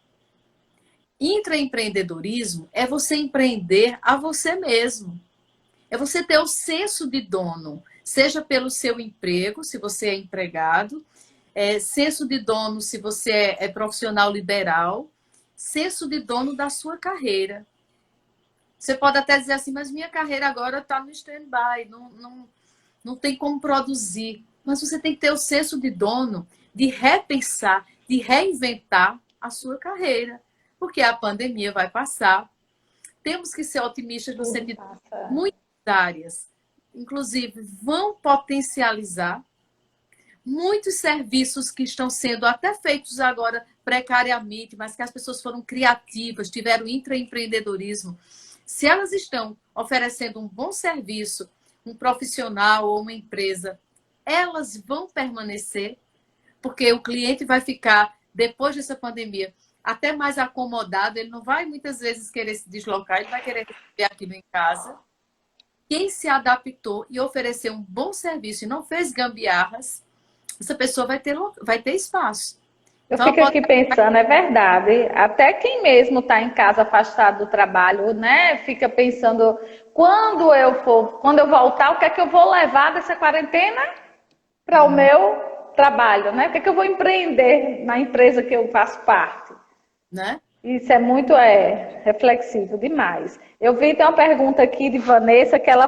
Intraempreendedorismo é você empreender a você mesmo. É você ter o senso de dono, seja pelo seu emprego, se você é empregado, senso de dono se você é profissional liberal, senso de dono da sua carreira. Você pode até dizer assim, mas minha carreira agora está no stand-by, não tem como produzir. Mas você tem que ter o senso de dono, de repensar, de reinventar a sua carreira. Porque a pandemia vai passar. Temos que ser otimistas no sentido de muitas áreas, inclusive, vão potencializar muitos serviços que estão sendo até feitos agora precariamente, mas que as pessoas foram criativas, tiveram intraempreendedorismo. Se elas estão oferecendo um bom serviço, um profissional ou uma empresa, elas vão permanecer, porque o cliente vai ficar, depois dessa pandemia, até mais acomodado, ele não vai muitas vezes querer se deslocar, ele vai querer receber aquilo em casa. Quem se adaptou e ofereceu um bom serviço e não fez gambiarras, essa pessoa vai ter espaço. Eu fico aqui pensando, é verdade. Até quem mesmo está em casa afastado do trabalho, né? Fica pensando, quando eu voltar, o que é que eu vou levar dessa quarentena para o meu trabalho, né? O que é que eu vou empreender na empresa que eu faço parte? Né? Isso é muito reflexivo demais. Eu vi, tem uma pergunta aqui de Vanessa que ela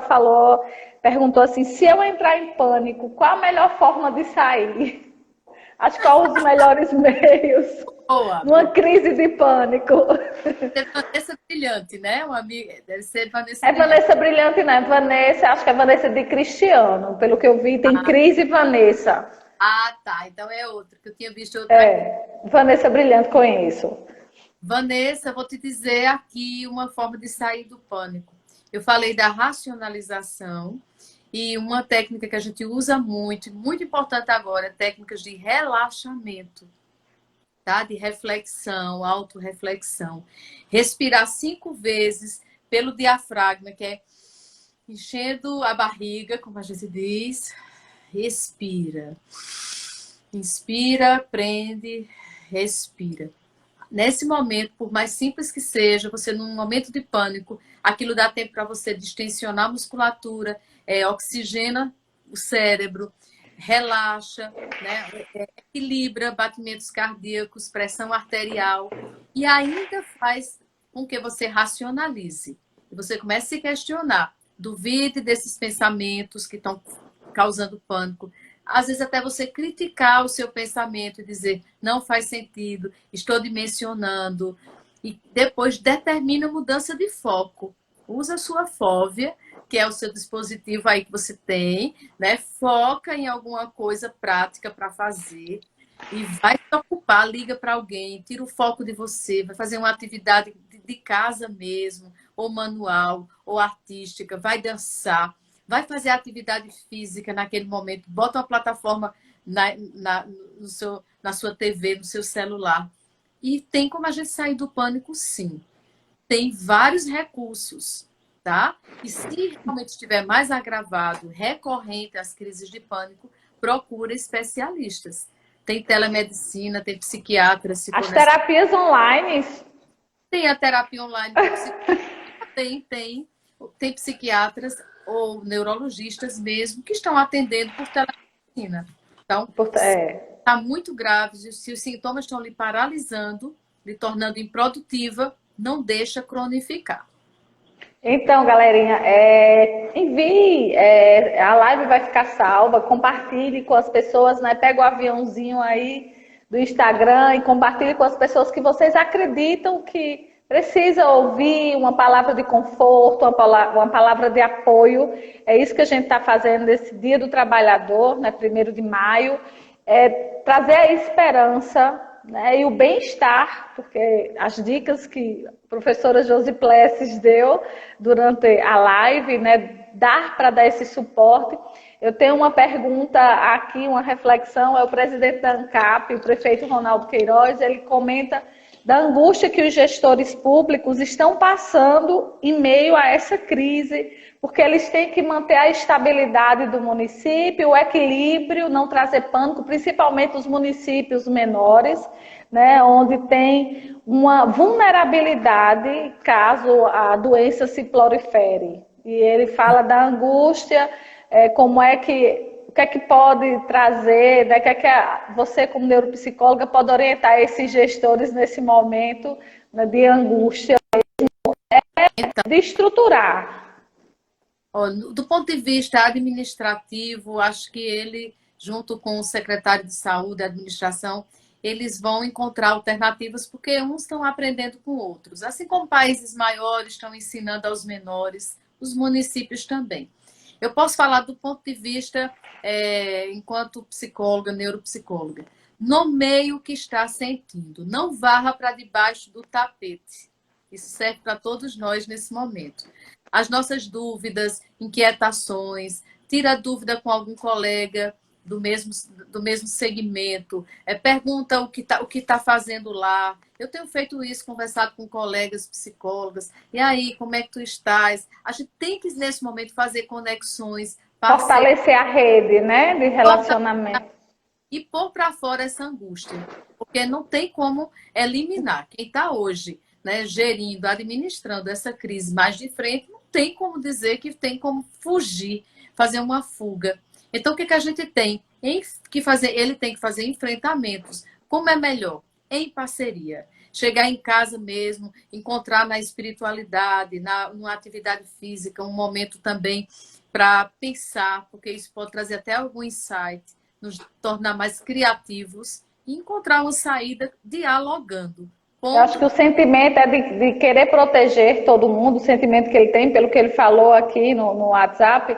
perguntou assim, se eu entrar em pânico, qual a melhor forma de sair? Acho que qual os melhores meios? Boa. Numa crise de pânico. É Vanessa Brilhante, né? Uma amiga, deve ser Vanessa Brilhante. Vanessa Brilhante, não é Vanessa, acho que é Vanessa de Cristiano. Pelo que eu vi, tem crise Vanessa. Ah, tá. Então é outra, que eu tinha visto outra. Vanessa Brilhante, conheço. Vanessa, vou te dizer aqui uma forma de sair do pânico. Eu falei da racionalização e uma técnica que a gente usa muito, muito importante agora, técnicas de relaxamento, tá? De reflexão, autorreflexão. Respirar 5 vezes pelo diafragma, que é enchendo a barriga, como a gente diz. Respira. Inspira, prende, respira. Nesse momento, por mais simples que seja, você num momento de pânico, aquilo dá tempo para você distensionar a musculatura, oxigena o cérebro, relaxa, né? Equilibra batimentos cardíacos, pressão arterial e ainda faz com que você racionalize. E você comece a se questionar, duvide desses pensamentos que estão causando pânico. Às vezes até você criticar o seu pensamento e dizer, não faz sentido, estou dimensionando. E depois determina a mudança de foco. Usa a sua fóvea, que é o seu dispositivo aí que você tem, né? Foca em alguma coisa prática para fazer e vai se ocupar, liga para alguém, tira o foco de você, vai fazer uma atividade de casa mesmo, ou manual, ou artística, vai dançar. Vai fazer atividade física naquele momento, bota uma plataforma na sua TV, no seu celular. E tem como a gente sair do pânico, sim. Tem vários recursos, tá? E se realmente estiver mais agravado, recorrente às crises de pânico, procura especialistas. Tem telemedicina, tem psiquiatras. As terapias online. Tem a terapia online, tem psiquiatras ou neurologistas mesmo que estão atendendo por telemedicina. Então, está muito grave, se os sintomas estão lhe paralisando, lhe tornando improdutiva, não deixa cronificar. Então, galerinha, envie, a live vai ficar salva, compartilhe com as pessoas, né? Pega o aviãozinho aí do Instagram e compartilhe com as pessoas que vocês acreditam que precisa ouvir uma palavra de conforto, uma palavra de apoio. É isso que a gente está fazendo nesse Dia do Trabalhador, né, 1º de maio, trazer a esperança, né, e o bem-estar, porque as dicas que a professora Josi Plessis deu durante a live, né, para dar esse suporte. Eu tenho uma pergunta aqui, uma reflexão, é o presidente da ANCAP, o prefeito Ronaldo Queiroz, ele comenta da angústia que os gestores públicos estão passando em meio a essa crise, porque eles têm que manter a estabilidade do município, o equilíbrio, não trazer pânico, principalmente os municípios menores, né, onde tem uma vulnerabilidade caso a doença se prolifere. E ele fala da angústia, como é que o que é que pode trazer, né? O que é que você, como neuropsicóloga, pode orientar esses gestores nesse momento, né, de angústia, de estruturar? Do ponto de vista administrativo, acho que ele, junto com o secretário de saúde e administração, eles vão encontrar alternativas, porque uns estão aprendendo com outros. Assim como países maiores estão ensinando aos menores, os municípios também. Eu posso falar do ponto de vista, enquanto psicóloga, neuropsicóloga. Nomeie o que está sentindo. Não varra para debaixo do tapete. Isso serve para todos nós nesse momento. As nossas dúvidas, inquietações, tira a dúvida com algum colega do mesmo segmento, pergunta o que tá fazendo lá. Eu tenho feito isso, conversado com colegas psicólogas. E aí, como é que tu estás? A gente tem que, nesse momento, fazer conexões. Fortalecer a rede, né, de relacionamento. E pôr para fora essa angústia. Porque não tem como eliminar. Quem está hoje, né, gerindo, administrando essa crise mais de frente, não tem como dizer que tem como fugir, fazer uma fuga. Então, o que a gente tem que fazer? Ele tem que fazer enfrentamentos. Como é melhor? Em parceria. Chegar em casa mesmo, encontrar na espiritualidade, numa atividade física, um momento também para pensar, porque isso pode trazer até algum insight, nos tornar mais criativos e encontrar uma saída dialogando. Eu acho que o sentimento é de querer proteger todo mundo, o sentimento que ele tem, pelo que ele falou aqui no WhatsApp,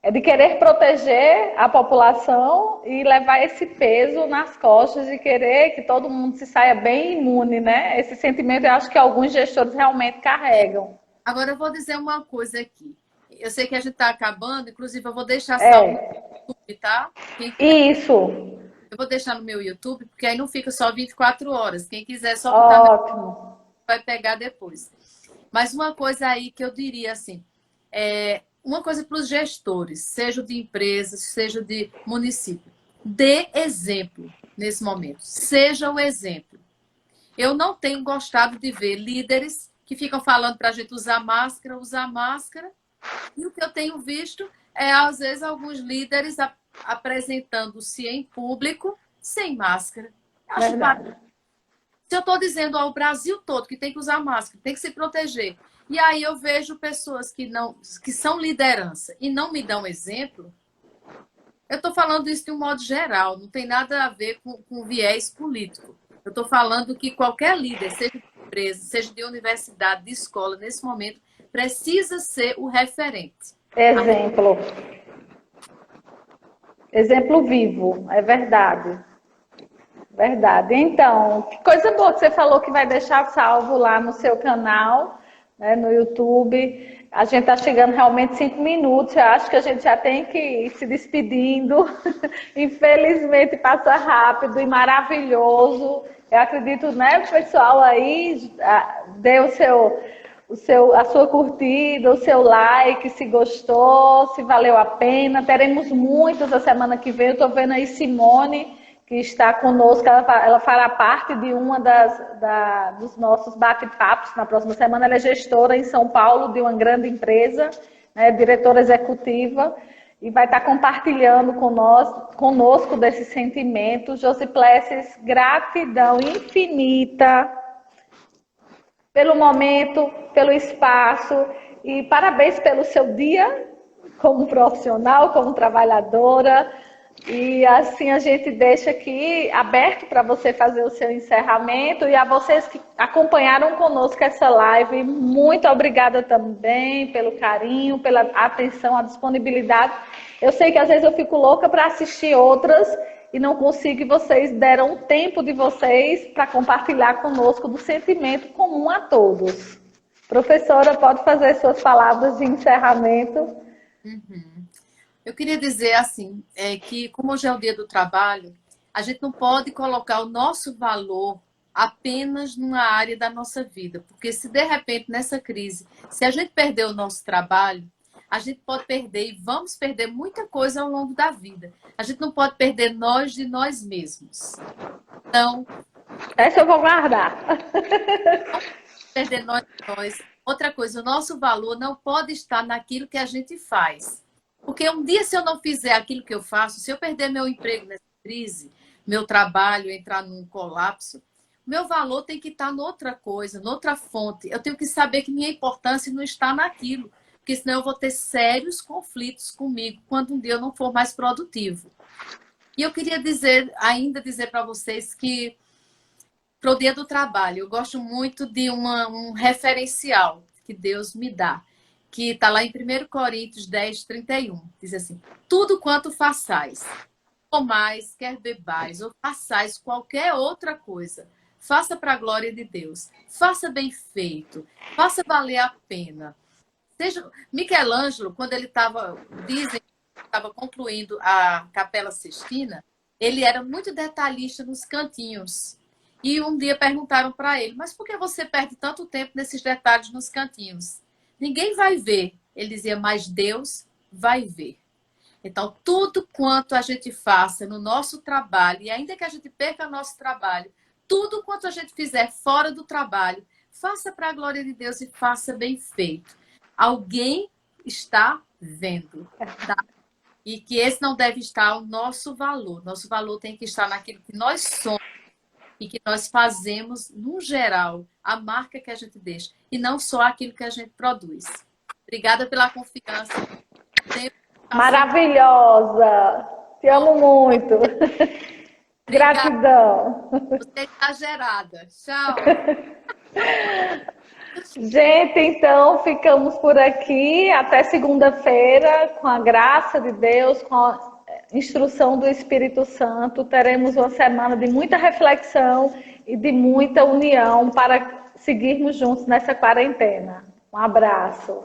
é de querer proteger a população e levar esse peso nas costas de querer que todo mundo se saia bem imune, né? Esse sentimento eu acho que alguns gestores realmente carregam. Agora eu vou dizer uma coisa aqui. Eu sei que a gente está acabando, inclusive eu vou deixar salvo no YouTube, tá? Isso. Eu vou deixar no meu YouTube, porque aí não fica só 24 horas. Quem quiser só botar no... vai pegar depois. Mas uma coisa aí que eu diria assim, uma coisa para os gestores, seja de empresas, seja de município. Dê exemplo nesse momento. Seja o exemplo. Eu não tenho gostado de ver líderes que ficam falando para a gente usar máscara. E o que eu tenho visto é, às vezes, alguns líderes apresentando-se em público sem máscara. Verdade. Se eu estou dizendo ao Brasil todo que tem que usar máscara, tem que se proteger, e aí eu vejo pessoas que são liderança e não me dão exemplo, eu estou falando isso de um modo geral, não tem nada a ver com viés político. Eu estou falando que qualquer líder, seja de empresa, seja de universidade, de escola, nesse momento, precisa ser o referente. Exemplo. Exemplo vivo, é verdade. Verdade. Então, que coisa boa que você falou que vai deixar salvo lá no seu canal, né, no YouTube. A gente está chegando realmente 5 minutos. Eu acho que a gente já tem que ir se despedindo. Infelizmente passa rápido e maravilhoso. Eu acredito, né, o pessoal aí dê a sua curtida, o seu like, se gostou, se valeu a pena. Teremos muitos a semana que vem. Eu estou vendo aí Simone, que está conosco, ela fará parte de uma dos nossos bate-papos na próxima semana. Ela é gestora em São Paulo de uma grande empresa, né, diretora executiva, e vai estar compartilhando conosco desse sentimento. Josi Plessis, gratidão infinita pelo momento, pelo espaço, e parabéns pelo seu dia como profissional, como trabalhadora. E assim a gente deixa aqui aberto para você fazer o seu encerramento. E a vocês que acompanharam conosco essa live, muito obrigada também pelo carinho, pela atenção, a disponibilidade. Eu sei que às vezes eu fico louca para assistir outras e não consigo, e vocês deram o tempo de vocês para compartilhar conosco do sentimento comum a todos. Professora, pode fazer suas palavras de encerramento. Uhum. Eu queria dizer assim, que como hoje é o dia do trabalho, a gente não pode colocar o nosso valor apenas numa área da nossa vida, porque se de repente nessa crise, se a gente perder o nosso trabalho, a gente pode perder e vamos perder muita coisa ao longo da vida. A gente não pode perder nós de nós mesmos. Então, essa eu vou guardar. Perder nós de nós. Outra coisa, o nosso valor não pode estar naquilo que a gente faz. Porque um dia, se eu não fizer aquilo que eu faço, se eu perder meu emprego nessa crise, meu trabalho entrar num colapso, meu valor tem que estar noutra coisa, noutra fonte. Eu tenho que saber que minha importância não está naquilo, porque senão eu vou ter sérios conflitos comigo quando um dia eu não for mais produtivo. E eu queria dizer para vocês que, para o dia do trabalho, eu gosto muito de um referencial que Deus me dá, que está lá em 1 Coríntios 10, 31. Diz assim: tudo quanto façais, comais, quer bebais, ou façais qualquer outra coisa, faça para a glória de Deus. Faça bem feito, faça valer a pena. Seja Michelangelo, quando ele estava concluindo a Capela Sistina, ele era muito detalhista nos cantinhos. E um dia perguntaram para ele: mas por que você perde tanto tempo nesses detalhes nos cantinhos? Ninguém vai ver. Ele dizia: mas Deus vai ver. Então, tudo quanto a gente faça no nosso trabalho, e ainda que a gente perca nosso trabalho, tudo quanto a gente fizer fora do trabalho, faça para a glória de Deus e faça bem feito. Alguém está vendo, tá? E que esse não deve estar o nosso valor. Nosso valor tem que estar naquilo que nós somos e que nós fazemos, no geral, a marca que a gente deixa, e não só aquilo que a gente produz. Obrigada pela confiança. Maravilhosa! Te amo muito. Gratidão. Você é exagerada. Tchau. Gente, então ficamos por aqui. Até segunda-feira, com a graça de Deus, com a instrução do Espírito Santo. Teremos uma semana de muita reflexão e de muita união para seguirmos juntos nessa quarentena. Um abraço.